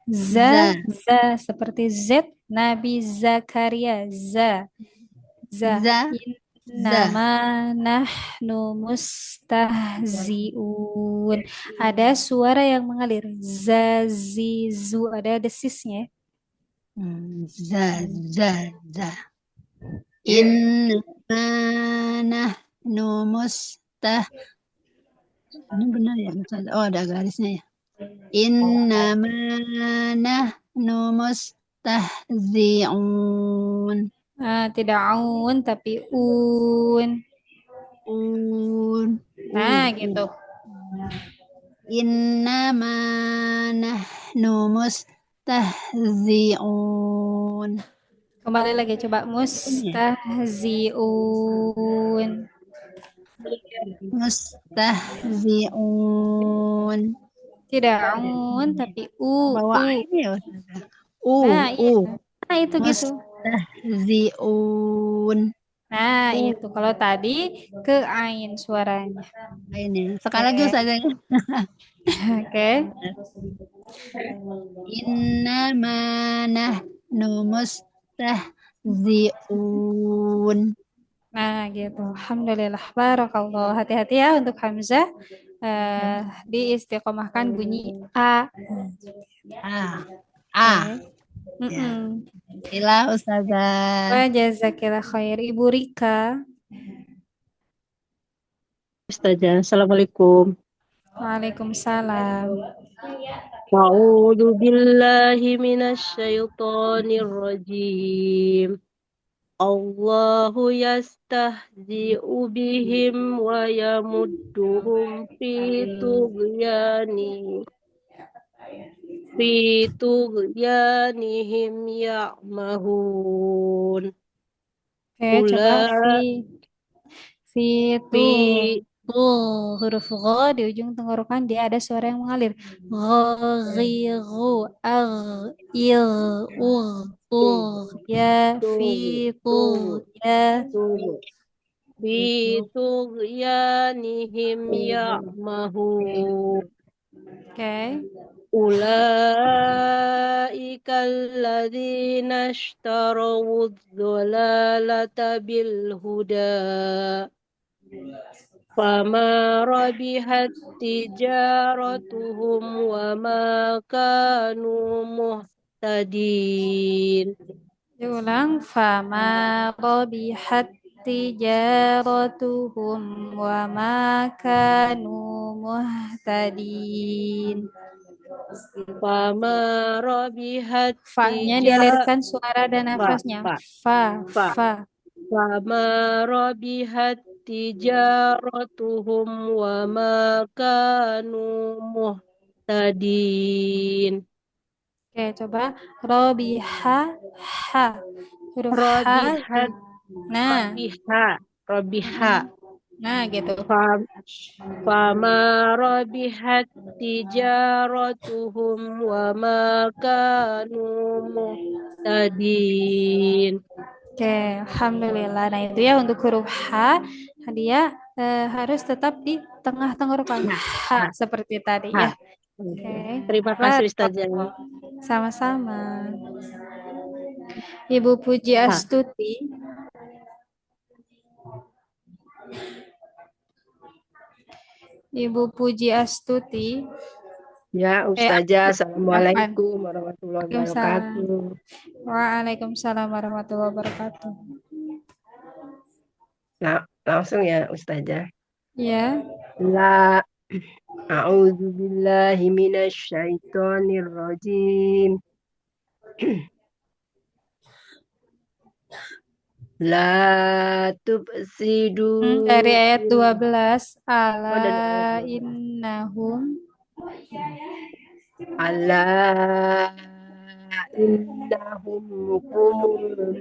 Za, Za. seperti Z, Nabi Zakaria, za. Za. Innama nahnu mustahziun. Ada suara yang mengalir. Zazizu, ada desisnya. Za. Innama nahnu ini benar ya? Oh, ada garisnya ya. Innama nahnu mustahzi'un. Tidak un, tapi un. Nah, gitu. Innama nahnu mustahzi'un. Kembali lagi coba mustahzi'un. Mustahzi'un. Tidak un, tapi Bawaan ya. Nah, iya. Nah, itu gitu. Mustahzi'un. Nah, itu. Kalau tadi ke ain suaranya. Ini. Sekarang lagi Ustazah. Oke. Innama nahnu mustahzi'un. Nah, gitu. Alhamdulillah. Barakallah. Hati-hati ya untuk Hamzah. Diistiqomahkan bunyi A. Ila Ustazah. Wa jazakillah khair. Ibu Rika. Ustazah, Assalamualaikum. Waalaikumsalam. A'udzu billahi minasyaitonir rajim. Allahu yastahzi'u bihim wa yamudduhum fi tughyanihim ya'mahun. Coba huruf gha di ujung tenggorokan dia ada suara yang mengalir. Ghiru ya fi tughyanihim ya'mahun. Okay. Ulaika alladzina ishtaraw adh-dhalalata bil huda fama rabihat tijaratuhum wa ma kanu muhtadin. Diulang, fama rabihat tijaratuhum wa ma kanu muhtadin. Fama rabihat fa-nya dialirkan suara dan nafasnya. Fa. Fama rabihat tijaratuhum wa ma kanu muhtadin. Oke, coba robiha ha. Huruf Robihat. Nah. Robiha. Nah, gitu. Fama rabihat tijaratuhum wa ma kanu muhtadin. Oke, alhamdulillah. Nah, itu ya untuk huruf H, dia harus tetap di tengah tenggorokan. H seperti tadi ya. Oke. Terima kasih Ustazah. Sama-sama. Ibu Puji Astuti. Ibu Puji Astuti. Ya, Ustazah. Assalamualaikum warahmatullahi wabarakatuh. Waalaikumsalam warahmatullahi wabarakatuh. Nah, langsung ya, Ustazah. Ya. La a'udzu billahi minasyaitonir rajim. La tufsidu. Dari ayat 12. Ala innahum. Ala innahum humul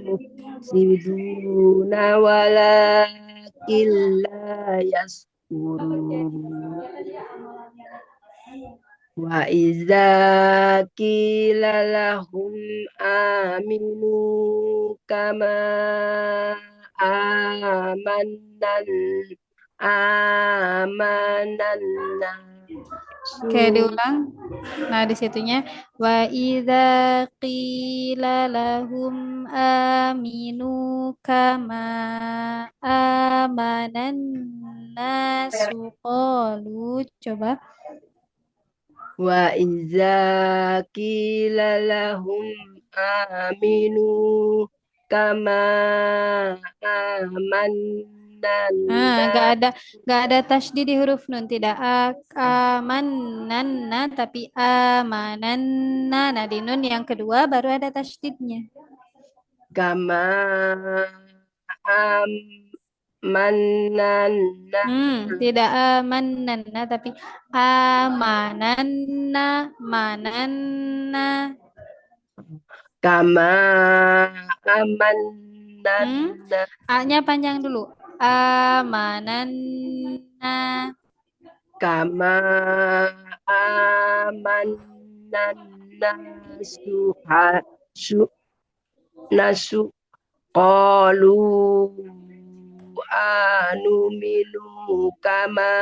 mufsiduna walakin la yashkurun. Wa iza qila lahum aminu kama amanan Oke, diulang. Nah, di situnya wa idza qila lahum aminu kama amanan nasu qalu. Coba. Wa iza qila lahum aminu kama amannan Nggak ada tasydid di huruf nun, tidak amananna tapi amananna. Nah, di nun yang kedua baru ada tasydidnya. kama amananna Tidak amananna tapi amananna mananna. kama amananna A-nya panjang dulu. Amananna. kama amananna nasu qalu anuminu kama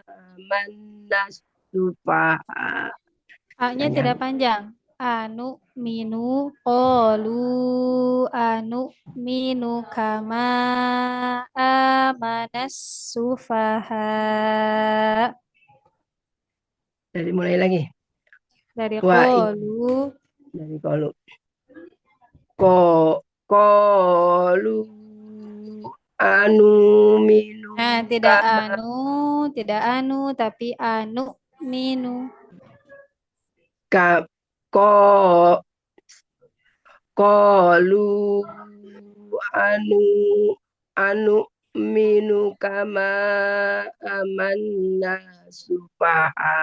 amanna sufaha. A-nya tidak panjang. Anu minu qalu anu minu kama amanas sufaha. Dari mulai lagi. Dari Wa qalu. dari qalu. Qalu anu minu Nah, tidak anu tapi anu minu. Qalu anu minu kama amanna sufaha.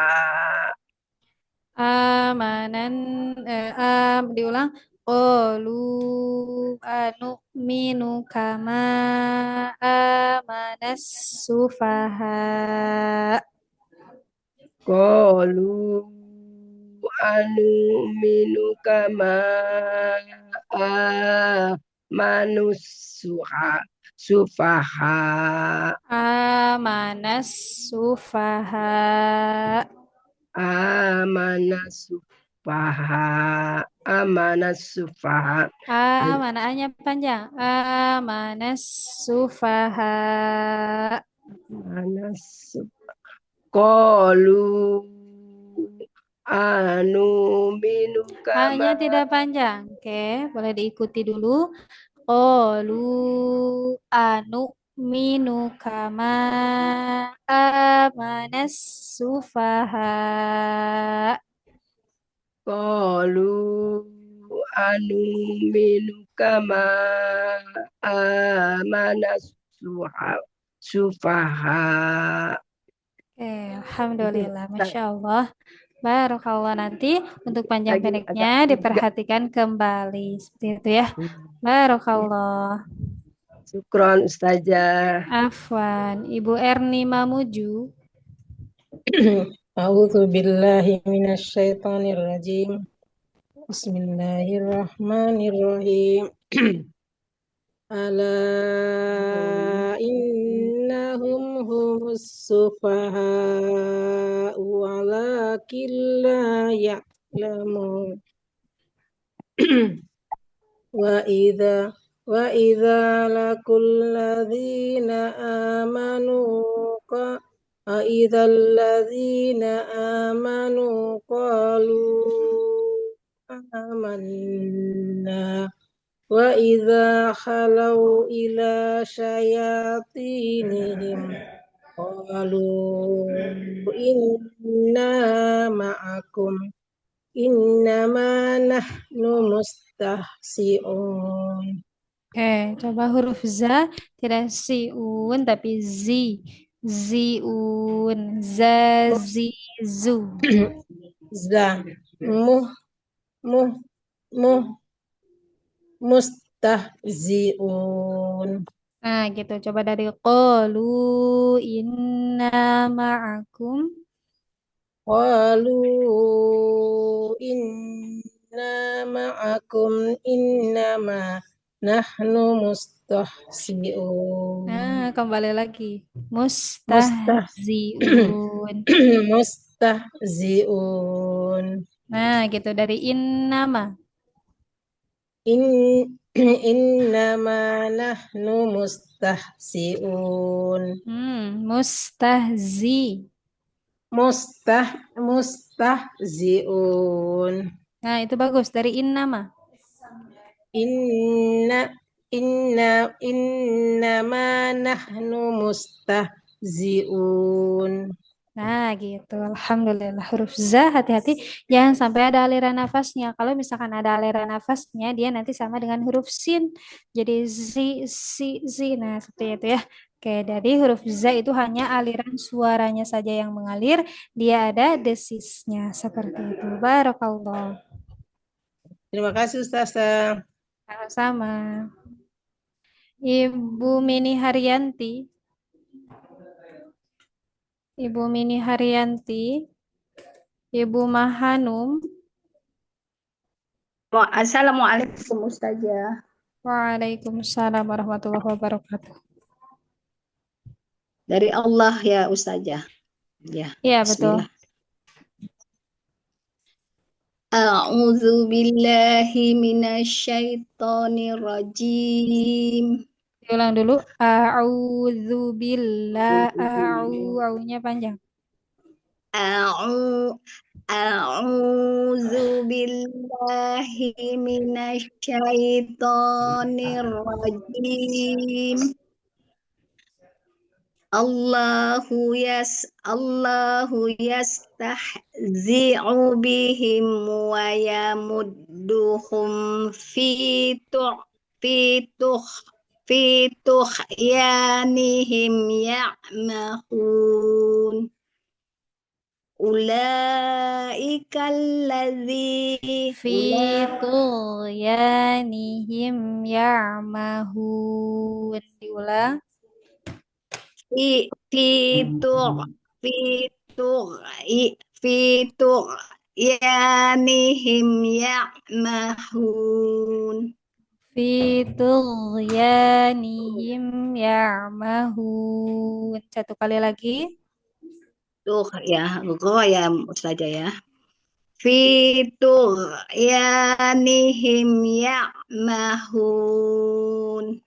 Amanan diulang. Qalu anu minu kama amanas sufaha. Qalu anu minu kama amanus sufaha. Amanas sufaha. Amanas sufaha. Amanas sufaha. Mana A-nya panjang. Amanas sufaha. Amanas sufaha. Qalu anu minu A-nya kama. tidak panjang. Oke, boleh diikuti dulu. Qalu anu minu kama amanas sufaha. Qalu anu minu kama amanas sufaha. Alhamdulillah, Masya Allah. Barakallah, nanti untuk panjang pendeknya diperhatikan kembali. Seperti itu ya. Barakallah. Syukron Ustazah. Afwan, Ibu Erni Mamuju. A'udzu billahi minasyaitonir rajim. Bismillahirrahmanirrahim. Ala innahum humus sufaha walakin la ya'lamun. Wa idza laqul ladzina amanu idzal ladzina amanu qalu amanna wa idza khalau ila syayatinihim qalu inna ma'akum innama nahnu mustahzi'un. Oke, coba huruf za tidak siun tapi zi. Ziun, zu. Za mustahzi'un. Nah, gitu. Coba dari qalu inna ma'akum. Qalu inna ma'akum innama nahnu mustahzi'un. Nah, kembali lagi. Mustah Mustahziun. mustahzi'un. Nah, gitu dari innama. In innama nahnu mustahzi'un. Mustahzi. Mustahzi'un. Nah, itu bagus dari innama. Innama nahnu mustahzi'un. Nah, gitu. Alhamdulillah. Huruf za hati-hati jangan sampai ada aliran nafasnya. Kalau misalkan ada aliran nafasnya, dia nanti sama dengan huruf sin. Jadi zi. Nah, seperti itu ya. Oke, jadi huruf za itu hanya aliran suaranya saja yang mengalir. Dia ada desisnya. Seperti itu. Barakallah. Terima kasih Ustazah. Sama-sama. Ibu Mini Haryanti. Ibu Mini Haryanti, Ibu Mahanum. Assalamualaikum Ustazah. Waalaikumsalam warahmatullahi wabarakatuh. Dari Allah ya Ustazah. Ya. Iya, betul. A'udzu billahi minasyaitonir rajim. Ulang dulu. A'udzubillah. A'u-nya panjang. A'udzu billahi minasyaitonir rajim. Allahu yastahzi'u bihim wa yamudduhum fi tughyanihim ya'mahun. Ulaika allazi Fi tughyanihim ya'mahun. Diulang. fi tughyanihim ya'mahun. Fi tughyanihim ya'mahun. Satu kali lagi. Tuh ya, ya Ustazah ya. Fi tughyanihim ya'mahun.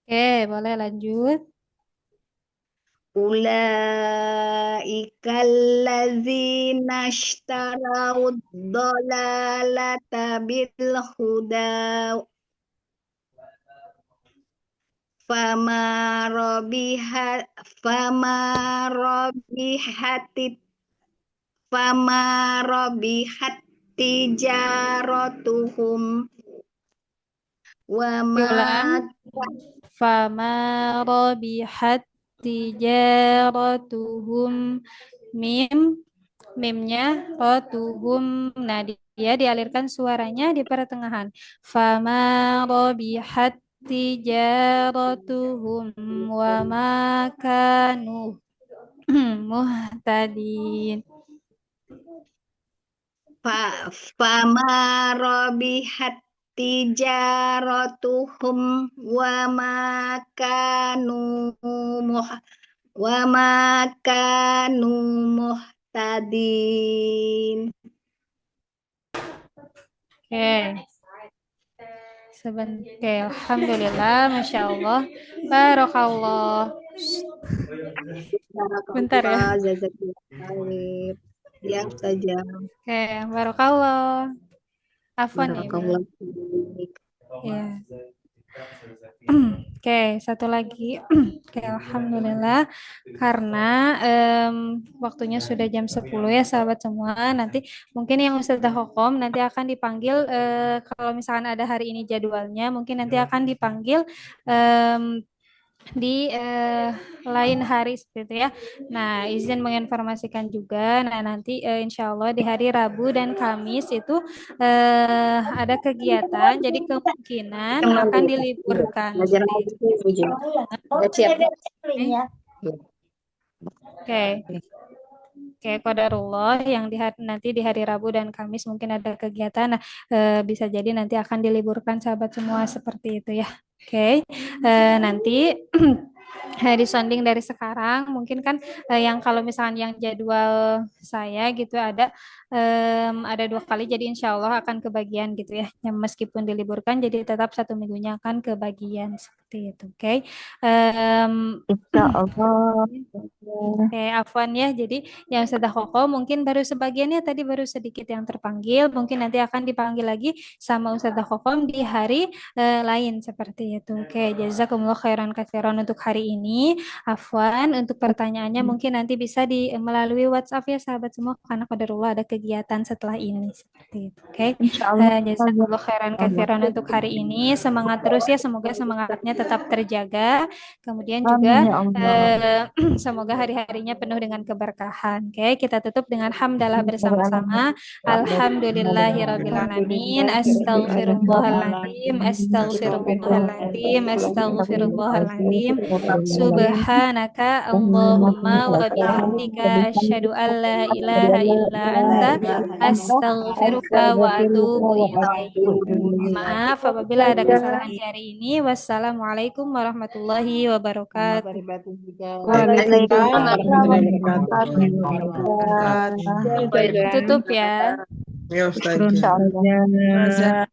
Oke, boleh lanjut. Ulaika allazina ishtaraw ad-dalalata bil huda fama rabihat tijaratuhum wa ma Fama rabihat tijaratuhum. Mimnya rotuhum. Nah, dia dialirkan suaranya di pertengahan. Fama rabihat tijaratuhum wa ma kanu muhtadin. Fama rabihat tijaratuhum wa ma kanu muhtadin. Oke. Oke, alhamdulillah, masya Allah, barakallah. Bentar ya. Ya, Ustazah. Oke, barakallah. Afwan ya. Ya. Oke, satu lagi. Oke, alhamdulillah. Karena waktunya sudah jam 10 ya, sahabat semua. Nanti mungkin yang Ustazah Hokom nanti akan dipanggil, kalau misalkan ada hari ini jadwalnya, mungkin nanti akan dipanggil di lain hari seperti itu ya. Nah, izin menginformasikan juga. Nah, nanti insya Allah di hari Rabu dan Kamis itu ada kegiatan. Jadi kemungkinan akan diliburkan. Oke. Oke, qadarullah yang nanti di hari Rabu dan Kamis mungkin ada kegiatan. Nah, bisa jadi nanti akan diliburkan sahabat semua seperti itu ya. Oke, nanti disonding dari sekarang mungkin kan yang kalau misalnya yang jadwal saya gitu ada 2 kali jadi insya Allah akan kebagian gitu ya. Ya, meskipun diliburkan jadi tetap 1 minggunya akan kebagian seperti itu. Oke. Insya Allah. Oke, afwan ya. Jadi yang sudah kokoh mungkin baru sebagiannya tadi baru sedikit yang terpanggil. Mungkin nanti akan dipanggil lagi sama Ustazah Kokom di hari lain seperti itu. Oke, jazakumullah khairan katsiran untuk hari ini. Afwan, untuk pertanyaannya mungkin nanti bisa melalui WhatsApp ya sahabat semua karena qadarullah ada kegiatan setelah ini seperti itu. Oke. Insya Allah. Jazakumullah khairan katsiran untuk hari ini. Semangat terus ya, semoga semangatnya tetap terjaga. Kemudian juga Amin ya Allah. semoga hari-harinya penuh dengan keberkahan. Oke, kita tutup dengan hamdalah bersama-sama. Alhamdulillahirrabbilalamin. Astaghfirullahaladzim. Astaghfirullahaladzim. Astaghfirullahaladzim. Subhanaka Allahumma wa bihamdika asyhadu an la ilaha illa anta astaghfiruka wa atubu ilaik. Maaf apabila ada kesalahan di hari ini. Wassalamualaikum warahmatullahi wabarakatuh. Tutup ya. Ya, Ustazah. Insya Allah.